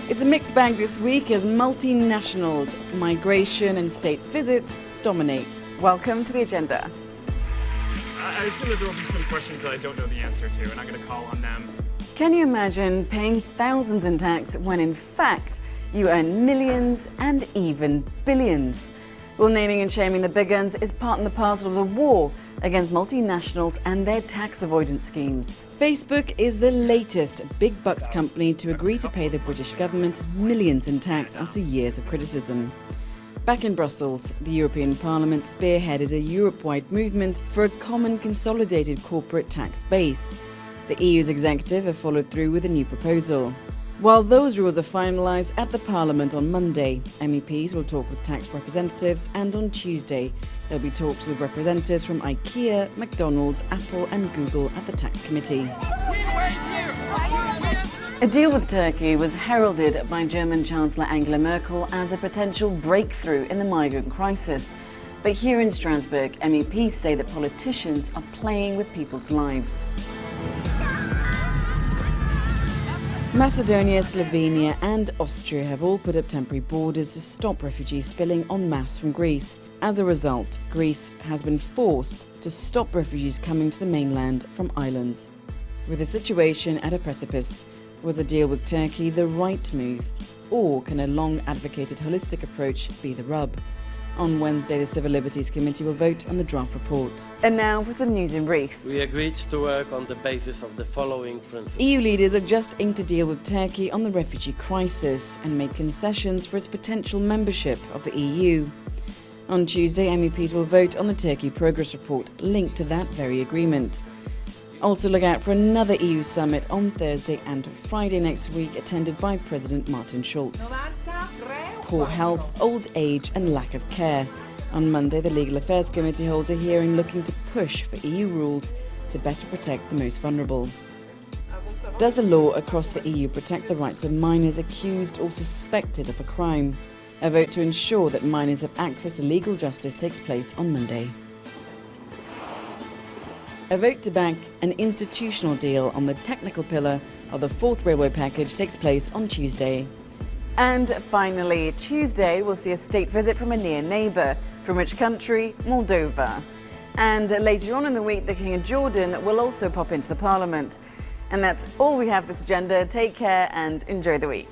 It's a mixed bag this week as multinationals, migration and state visits dominate. Welcome to the agenda. I assume that there will be some questions that I don't know the answer to, and I'm going to call on them. Can you imagine paying thousands in tax when in fact you earn millions and even billions? Well, naming and shaming the big guns is part and parcel of the war against multinationals and their tax avoidance schemes. Facebook is the latest big bucks company to agree to pay the British government millions in tax after years of criticism. Back in Brussels, the European Parliament spearheaded a Europe-wide movement for a common consolidated corporate tax base. The EU's executive have followed through with a new proposal. While those rules are finalised at the Parliament on Monday, MEPs will talk with tax representatives, and on Tuesday there'll be talks with representatives from IKEA, McDonald's, Apple and Google at the Tax Committee. A deal with Turkey was heralded by German Chancellor Angela Merkel as a potential breakthrough in the migrant crisis. But here in Strasbourg, MEPs say that politicians are playing with people's lives. Macedonia, Slovenia and Austria have all put up temporary borders to stop refugees spilling en masse from Greece. As a result, Greece has been forced to stop refugees coming to the mainland from islands. With the situation at a precipice, was a deal with Turkey the right move? Or can a long-advocated holistic approach be the rub? On Wednesday, the Civil Liberties Committee will vote on the draft report. And now for some news in brief. We agreed to work on the basis of the following principles. EU leaders are just inked a deal with Turkey on the refugee crisis and made concessions for its potential membership of the EU. On Tuesday, MEPs will vote on the Turkey progress report linked to that very agreement. Also look out for another EU summit on Thursday and Friday next week, attended by President Martin Schulz. Poor health, old age and lack of care. On Monday, the Legal Affairs Committee holds a hearing looking to push for EU rules to better protect the most vulnerable. Does the law across the EU protect the rights of minors accused or suspected of a crime? A vote to ensure that minors have access to legal justice takes place on Monday. A vote to back an institutional deal on the technical pillar of the fourth railway package takes place on Tuesday. And finally, Tuesday will see a state visit from a near neighbour. From which country? Moldova. And later on in the week, the King of Jordan will also pop into the Parliament. And that's all we have this agenda. Take care and enjoy the week.